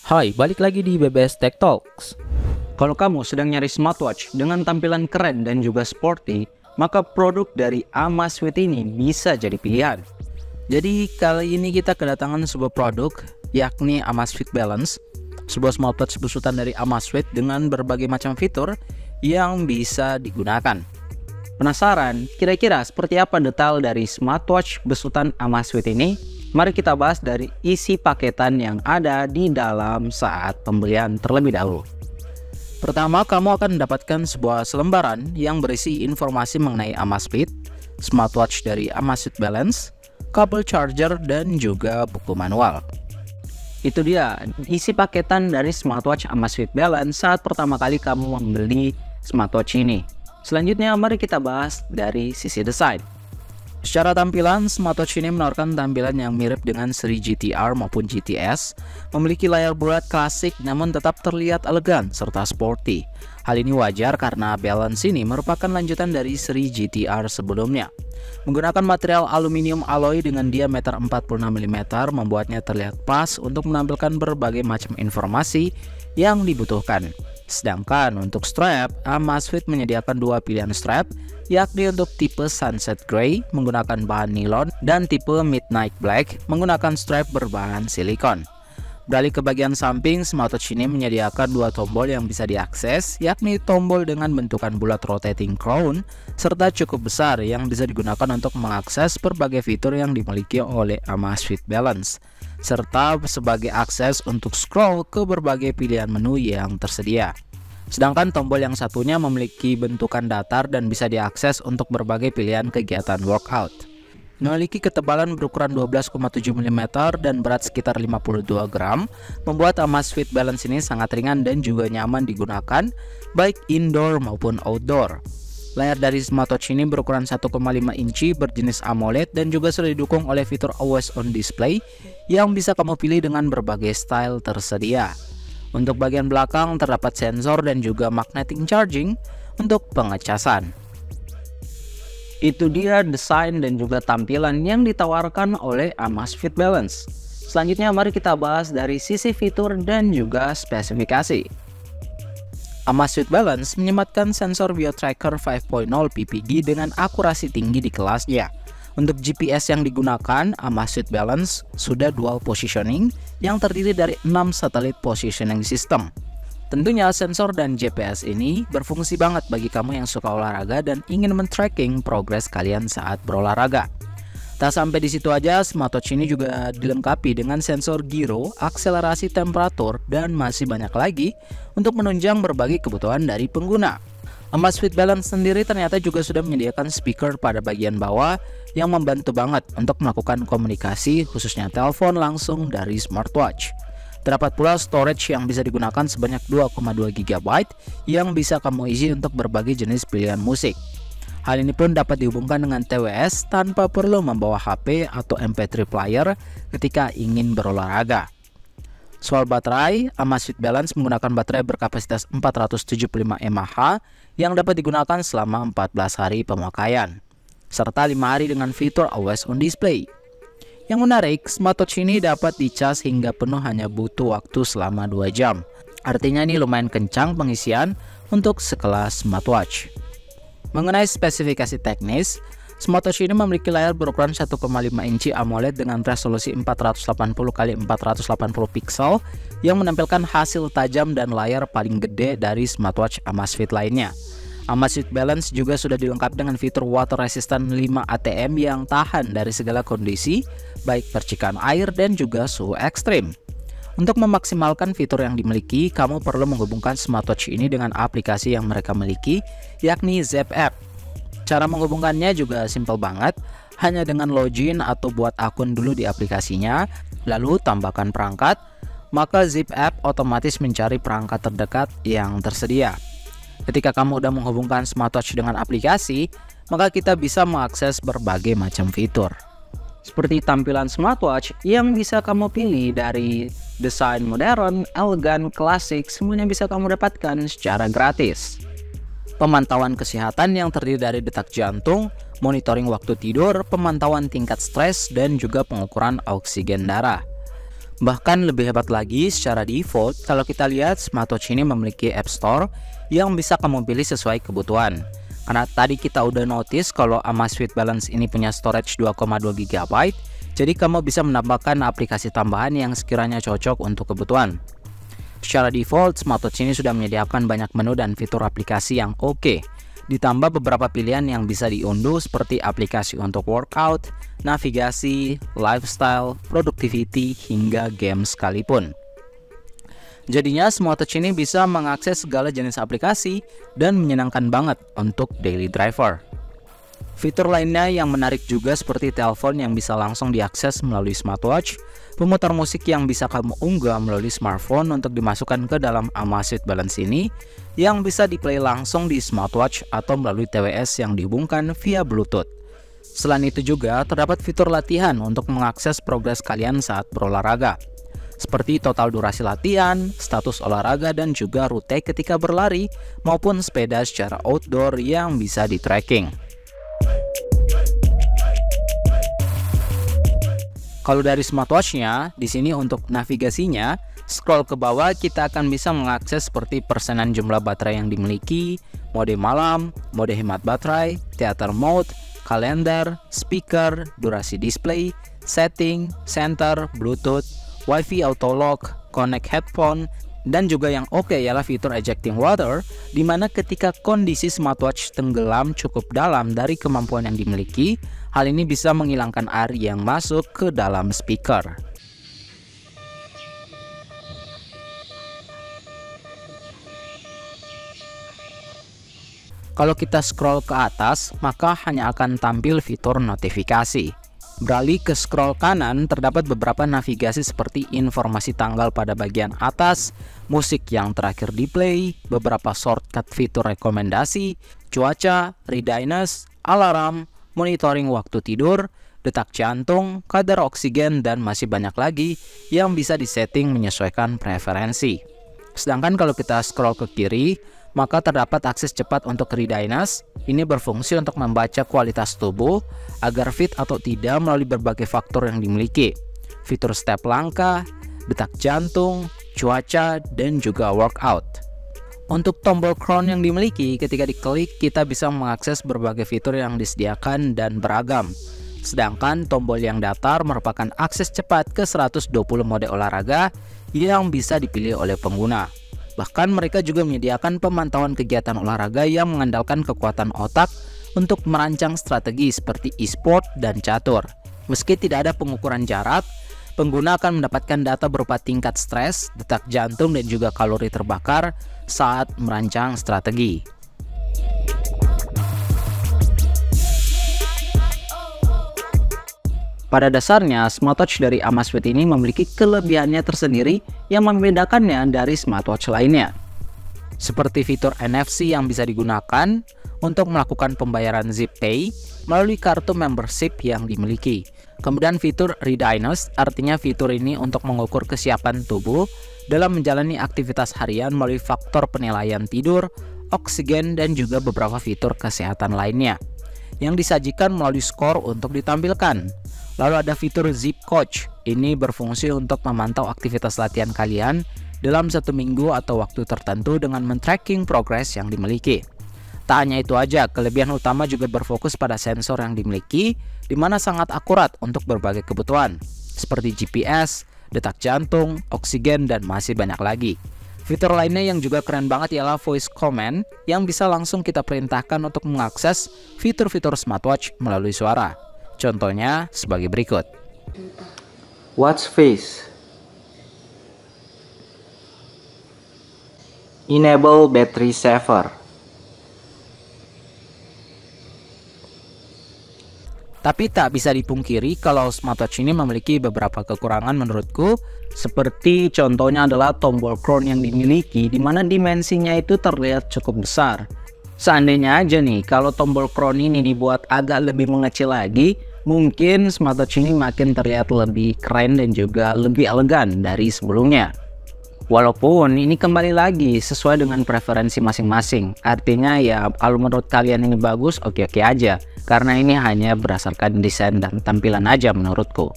Hai, balik lagi di BBS Tech Talks. Kalau kamu sedang nyari smartwatch dengan tampilan keren dan juga sporty, maka produk dari Amazfit ini bisa jadi pilihan. Jadi kali ini kita kedatangan sebuah produk, yakni Amazfit Balance, sebuah smartwatch besutan dari Amazfit dengan berbagai macam fitur yang bisa digunakan. Penasaran kira-kira seperti apa detail dari smartwatch besutan Amazfit ini? Mari kita bahas dari isi paketan yang ada di dalam saat pembelian terlebih dahulu. Pertama, kamu akan mendapatkan sebuah selembaran yang berisi informasi mengenai Amazfit, smartwatch dari Amazfit Balance, kabel charger, dan juga buku manual. Itu dia isi paketan dari smartwatch Amazfit Balance saat pertama kali kamu membeli smartwatch ini. Selanjutnya, mari kita bahas dari sisi desain. Secara tampilan, smartwatch ini menawarkan tampilan yang mirip dengan seri GTR maupun GTS, memiliki layar bulat klasik namun tetap terlihat elegan serta sporty. Hal ini wajar karena Balance ini merupakan lanjutan dari seri GTR sebelumnya. Menggunakan material aluminium alloy dengan diameter 46 mm membuatnya terlihat pas untuk menampilkan berbagai macam informasi yang dibutuhkan. Sedangkan untuk strap, Amazfit menyediakan dua pilihan strap, yakni untuk tipe Sunset Grey menggunakan bahan nilon dan tipe Midnight Black menggunakan strap berbahan silikon. Beralih ke bagian samping, smartwatch ini menyediakan dua tombol yang bisa diakses, yakni tombol dengan bentukan bulat rotating crown serta cukup besar yang bisa digunakan untuk mengakses berbagai fitur yang dimiliki oleh Amazfit Balance, serta sebagai akses untuk scroll ke berbagai pilihan menu yang tersedia. Sedangkan tombol yang satunya memiliki bentukan datar dan bisa diakses untuk berbagai pilihan kegiatan workout. Memiliki ketebalan berukuran 12,7 mm dan berat sekitar 52 gram, membuat Amazfit Balance ini sangat ringan dan juga nyaman digunakan, baik indoor maupun outdoor. Layar dari smartwatch ini berukuran 1,5 inci berjenis AMOLED dan juga sudah didukung oleh fitur Always On Display yang bisa kamu pilih dengan berbagai style tersedia. Untuk bagian belakang terdapat sensor dan juga magnetic charging untuk pengecasan. Itu dia desain dan juga tampilan yang ditawarkan oleh Amazfit Balance. Selanjutnya mari kita bahas dari sisi fitur dan juga spesifikasi. Amazfit Balance menyematkan sensor BioTracker 5.0 PPG dengan akurasi tinggi di kelasnya. Untuk GPS yang digunakan, Amazfit Balance sudah dual positioning yang terdiri dari 6 satelit positioning system. Tentunya sensor dan GPS ini berfungsi banget bagi kamu yang suka olahraga dan ingin men-tracking progres kalian saat berolahraga. Tak sampai di situ aja, smartwatch ini juga dilengkapi dengan sensor gyro, akselerasi temperatur, dan masih banyak lagi untuk menunjang berbagai kebutuhan dari pengguna. Amazfit Balance sendiri ternyata juga sudah menyediakan speaker pada bagian bawah yang membantu banget untuk melakukan komunikasi khususnya telepon langsung dari smartwatch. Terdapat pula storage yang bisa digunakan sebanyak 2,2 GB yang bisa kamu isi untuk berbagai jenis pilihan musik. Hal ini pun dapat dihubungkan dengan TWS tanpa perlu membawa HP atau MP3 player ketika ingin berolahraga. Soal baterai, Amazfit Balance menggunakan baterai berkapasitas 475 mAh yang dapat digunakan selama 14 hari pemakaian, serta 5 hari dengan fitur Always On Display. Yang menarik, smartwatch ini dapat dicas hingga penuh hanya butuh waktu selama 2 jam. Artinya ini lumayan kencang pengisian untuk sekelas smartwatch. Mengenai spesifikasi teknis, smartwatch ini memiliki layar berukuran 1,5 inci AMOLED dengan resolusi 480x480 pixel yang menampilkan hasil tajam dan layar paling gede dari smartwatch Amazfit lainnya. Amazfit Balance juga sudah dilengkapi dengan fitur water resistant 5 ATM yang tahan dari segala kondisi, baik percikan air dan juga suhu ekstrim. Untuk memaksimalkan fitur yang dimiliki, kamu perlu menghubungkan smartwatch ini dengan aplikasi yang mereka miliki, yakni Zepp App. Cara menghubungkannya juga simpel banget, hanya dengan login atau buat akun dulu di aplikasinya, lalu tambahkan perangkat, maka Zepp App otomatis mencari perangkat terdekat yang tersedia. Ketika kamu udah menghubungkan smartwatch dengan aplikasi, maka kita bisa mengakses berbagai macam fitur. Seperti tampilan smartwatch yang bisa kamu pilih dari desain modern, elegan, klasik, semuanya bisa kamu dapatkan secara gratis. Pemantauan kesehatan yang terdiri dari detak jantung, monitoring waktu tidur, pemantauan tingkat stres, dan juga pengukuran oksigen darah. Bahkan lebih hebat lagi, secara default, kalau kita lihat smartwatch ini memiliki App Store yang bisa kamu pilih sesuai kebutuhan. Karena tadi kita udah notice kalau Amazfit Balance ini punya storage 2,2 GB, jadi kamu bisa menambahkan aplikasi tambahan yang sekiranya cocok untuk kebutuhan. Secara default, smartwatch ini sudah menyediakan banyak menu dan fitur aplikasi yang oke. Ditambah beberapa pilihan yang bisa diunduh seperti aplikasi untuk workout, navigasi, lifestyle, productivity, hingga game sekalipun. Jadinya smartwatch ini bisa mengakses segala jenis aplikasi dan menyenangkan banget untuk daily driver. Fitur lainnya yang menarik juga seperti telepon yang bisa langsung diakses melalui smartwatch, pemutar musik yang bisa kamu unggah melalui smartphone untuk dimasukkan ke dalam Amazfit Balance ini, yang bisa di-play langsung di smartwatch atau melalui TWS yang dihubungkan via Bluetooth. Selain itu juga terdapat fitur latihan untuk mengakses progres kalian saat berolahraga, seperti total durasi latihan, status olahraga, dan juga rute ketika berlari maupun sepeda secara outdoor yang bisa di-tracking. Kalau dari smartwatch-nya, di sini untuk navigasinya, scroll ke bawah kita akan bisa mengakses seperti persenan jumlah baterai yang dimiliki, mode malam, mode hemat baterai, theater mode, kalender, speaker, durasi display, setting, center, Bluetooth, Wi-Fi auto lock, connect headphone, dan juga yang oke ialah fitur ejecting water, di mana ketika kondisi smartwatch tenggelam cukup dalam dari kemampuan yang dimiliki, hal ini bisa menghilangkan air yang masuk ke dalam speaker. Kalau kita scroll ke atas, maka hanya akan tampil fitur notifikasi. Beralih ke scroll kanan, terdapat beberapa navigasi seperti informasi tanggal pada bagian atas, musik yang terakhir di play, beberapa shortcut fitur rekomendasi, cuaca, readiness, alarm, monitoring waktu tidur, detak jantung, kadar oksigen, dan masih banyak lagi yang bisa disetting menyesuaikan preferensi. Sedangkan kalau kita scroll ke kiri, maka terdapat akses cepat untuk readiness. Ini berfungsi untuk membaca kualitas tubuh agar fit atau tidak melalui berbagai faktor yang dimiliki. Fitur step langkah, detak jantung, cuaca, dan juga workout. Untuk tombol crown yang dimiliki, ketika diklik kita bisa mengakses berbagai fitur yang disediakan dan beragam. Sedangkan tombol yang datar merupakan akses cepat ke 120 mode olahraga yang bisa dipilih oleh pengguna. Bahkan mereka juga menyediakan pemantauan kegiatan olahraga yang mengandalkan kekuatan otak untuk merancang strategi seperti e-sport dan catur. Meski tidak ada pengukuran jarak, pengguna akan mendapatkan data berupa tingkat stres, detak jantung, dan juga kalori terbakar saat merancang strategi. Pada dasarnya, smartwatch dari Amazfit ini memiliki kelebihannya tersendiri yang membedakannya dari smartwatch lainnya. Seperti fitur NFC yang bisa digunakan untuk melakukan pembayaran Zip Pay melalui kartu membership yang dimiliki. Kemudian fitur readiness, artinya fitur ini untuk mengukur kesiapan tubuh dalam menjalani aktivitas harian melalui faktor penilaian tidur, oksigen, dan juga beberapa fitur kesehatan lainnya yang disajikan melalui skor untuk ditampilkan. Lalu ada fitur Zip Coach, ini berfungsi untuk memantau aktivitas latihan kalian dalam 1 minggu atau waktu tertentu dengan men-tracking progres yang dimiliki. Tak hanya itu aja, kelebihan utama juga berfokus pada sensor yang dimiliki, di mana sangat akurat untuk berbagai kebutuhan, seperti GPS, detak jantung, oksigen, dan masih banyak lagi. Fitur lainnya yang juga keren banget ialah voice command, yang bisa langsung kita perintahkan untuk mengakses fitur-fitur smartwatch melalui suara. Contohnya sebagai berikut. Watch face. Enable battery saver. Tapi tak bisa dipungkiri kalau smartwatch ini memiliki beberapa kekurangan menurutku, seperti contohnya adalah tombol crown yang dimiliki, di mana dimensinya itu terlihat cukup besar. Seandainya aja nih, kalau tombol crown ini dibuat agak lebih mengecil lagi, mungkin smartwatch ini makin terlihat lebih keren dan juga lebih elegan dari sebelumnya. Walaupun ini kembali lagi sesuai dengan preferensi masing-masing. Artinya ya kalau menurut kalian ini bagus, oke-oke aja. Karena ini hanya berdasarkan desain dan tampilan aja menurutku.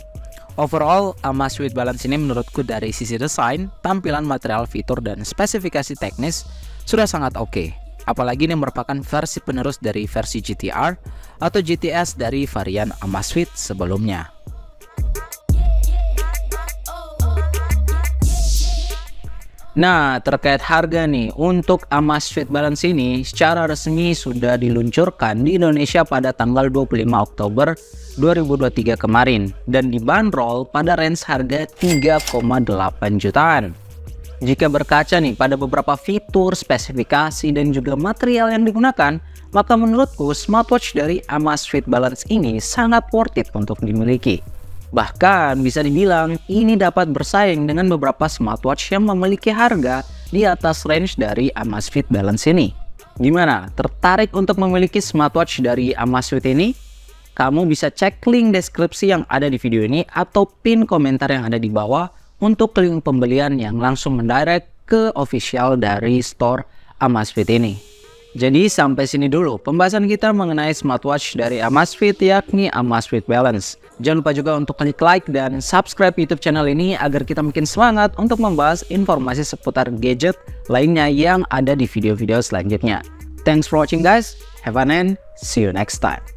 Overall, Amazfit Balance ini menurutku dari sisi desain, tampilan material, fitur, dan spesifikasi teknis sudah sangat oke. Apalagi ini merupakan versi penerus dari versi GTR atau GTS dari varian Amazfit sebelumnya. Nah, terkait harga nih, untuk Amazfit Balance ini secara resmi sudah diluncurkan di Indonesia pada tanggal 25 Oktober 2023 kemarin dan dibanderol pada range harga 3,8 jutaan. Jika berkaca nih pada beberapa fitur, spesifikasi, dan juga material yang digunakan, maka menurutku smartwatch dari Amazfit Balance ini sangat worth it untuk dimiliki. Bahkan bisa dibilang ini dapat bersaing dengan beberapa smartwatch yang memiliki harga di atas range dari Amazfit Balance ini. Gimana? Tertarik untuk memiliki smartwatch dari Amazfit ini? Kamu bisa cek link deskripsi yang ada di video ini atau pin komentar yang ada di bawah untuk link pembelian yang langsung mendirect ke official dari store Amazfit ini. Jadi sampai sini dulu pembahasan kita mengenai smartwatch dari Amazfit, yakni Amazfit Balance. Jangan lupa juga untuk klik like dan subscribe YouTube channel ini agar kita makin semangat untuk membahas informasi seputar gadget lainnya yang ada di video-video selanjutnya. Thanks for watching guys, have fun and see you next time.